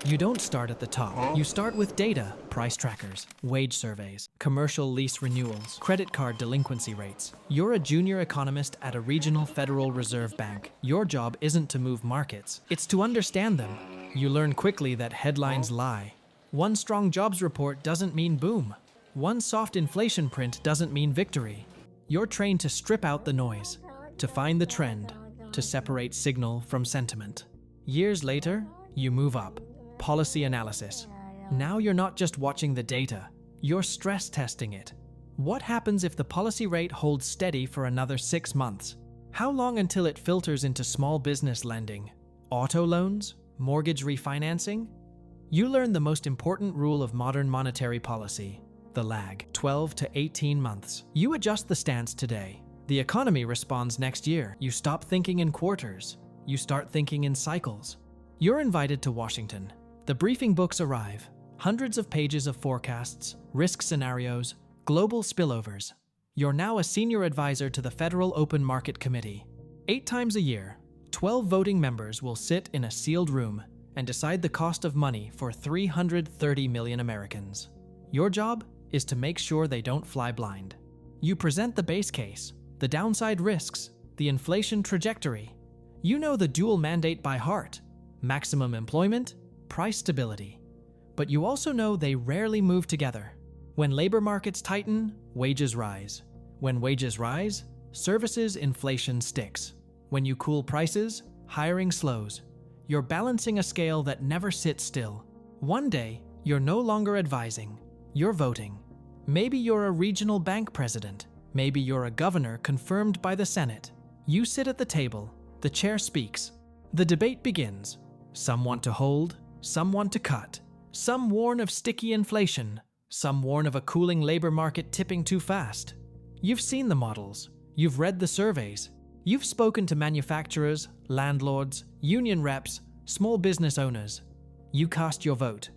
You don't start at the top. You start with data, price trackers, wage surveys, commercial lease renewals, credit card delinquency rates. You're a junior economist at a regional Federal Reserve Bank. Your job isn't to move markets, it's to understand them. You learn quickly that headlines lie. One strong jobs report doesn't mean boom. One soft inflation print doesn't mean victory. You're trained to strip out the noise, to find the trend, to separate signal from sentiment. Years later, you move up. Policy analysis. Now you're not just watching the data, you're stress testing it. What happens if the policy rate holds steady for another 6 months? How long until it filters into small business lending? Auto loans? Mortgage refinancing? You learn the most important rule of modern monetary policy, the lag, 12 to 18 months. You adjust the stance today. The economy responds next year. You stop thinking in quarters. You start thinking in cycles. You're invited to Washington. The briefing books arrive. Hundreds of pages of forecasts, risk scenarios, global spillovers. You're now a senior advisor to the Federal Open Market Committee. 8 times a year, 12 voting members will sit in a sealed room and decide the cost of money for 330 million Americans. Your job is to make sure they don't fly blind. You present the base case, the downside risks, the inflation trajectory. You know the dual mandate by heart: maximum employment, price stability. But you also know they rarely move together. When labor markets tighten, wages rise. When wages rise, services inflation sticks. When you cool prices, hiring slows. You're balancing a scale that never sits still. One day, you're no longer advising, you're voting. Maybe you're a regional bank president. Maybe you're a governor confirmed by the Senate. You sit at the table, the chair speaks. The debate begins. Some want to hold, some want to cut. Some warn of sticky inflation. Some warn of a cooling labor market tipping too fast. You've seen the models. You've read the surveys. You've spoken to manufacturers, landlords, union reps, small business owners. You cast your vote.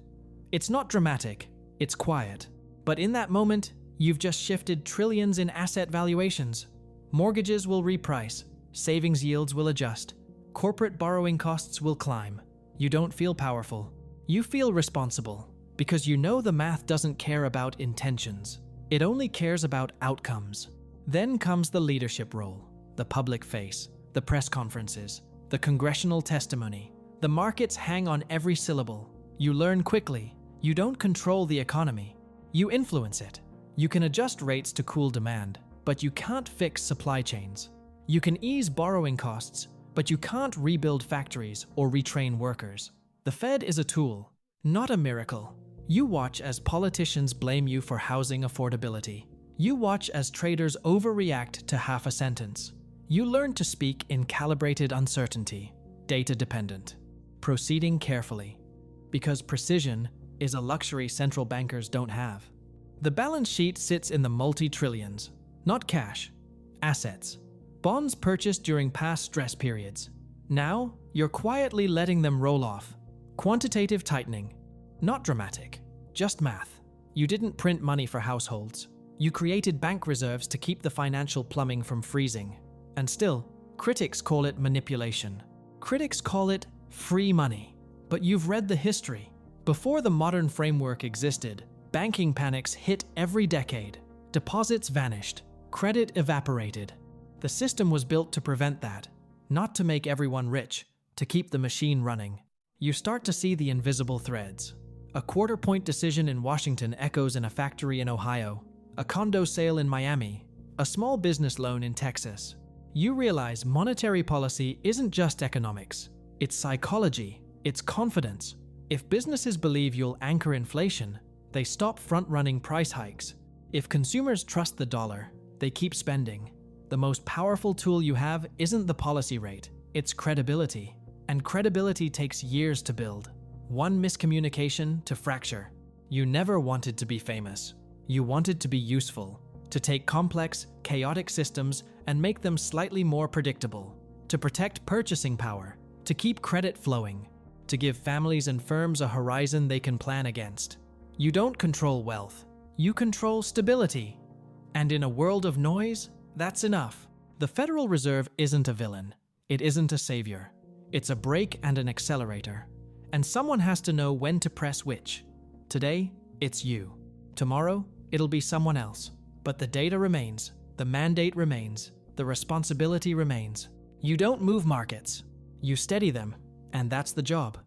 It's not dramatic, it's quiet. But in that moment, you've just shifted trillions in asset valuations. Mortgages will reprice, savings yields will adjust, corporate borrowing costs will climb. You don't feel powerful. You feel responsible, because you know the math doesn't care about intentions. It only cares about outcomes. Then comes the leadership role, the public face, the press conferences, the congressional testimony. The markets hang on every syllable. You learn quickly. You don't control the economy. You influence it. You can adjust rates to cool demand, but you can't fix supply chains. You can ease borrowing costs, but you can't rebuild factories or retrain workers. The Fed is a tool, not a miracle. You watch as politicians blame you for housing affordability. You watch as traders overreact to half a sentence. You learn to speak in calibrated uncertainty, data-dependent, proceeding carefully, because precision is a luxury central bankers don't have. The balance sheet sits in the multi-trillions, not cash, assets. Bonds purchased during past stress periods. Now, you're quietly letting them roll off. Quantitative tightening. Not dramatic, just math. You didn't print money for households. You created bank reserves to keep the financial plumbing from freezing. And still, critics call it manipulation. Critics call it free money. But you've read the history. Before the modern framework existed, banking panics hit every decade. Deposits vanished. Credit evaporated. The system was built to prevent that, not to make everyone rich, to keep the machine running. You start to see the invisible threads. A quarter-point decision in Washington echoes in a factory in Ohio, a condo sale in Miami, a small business loan in Texas. You realize monetary policy isn't just economics. It's psychology, it's confidence. If businesses believe you'll anchor inflation, they stop front-running price hikes. If consumers trust the dollar, they keep spending. The most powerful tool you have isn't the policy rate, it's credibility. And credibility takes years to build. One miscommunication to fracture. You never wanted to be famous. You wanted to be useful, to take complex, chaotic systems and make them slightly more predictable, to protect purchasing power, to keep credit flowing, to give families and firms a horizon they can plan against. You don't control wealth, you control stability. And in a world of noise, that's enough. The Federal Reserve isn't a villain. It isn't a savior. It's a brake and an accelerator. And someone has to know when to press which. Today, it's you. Tomorrow, it'll be someone else. But the data remains, the mandate remains, the responsibility remains. You don't move markets. You steady them, and that's the job.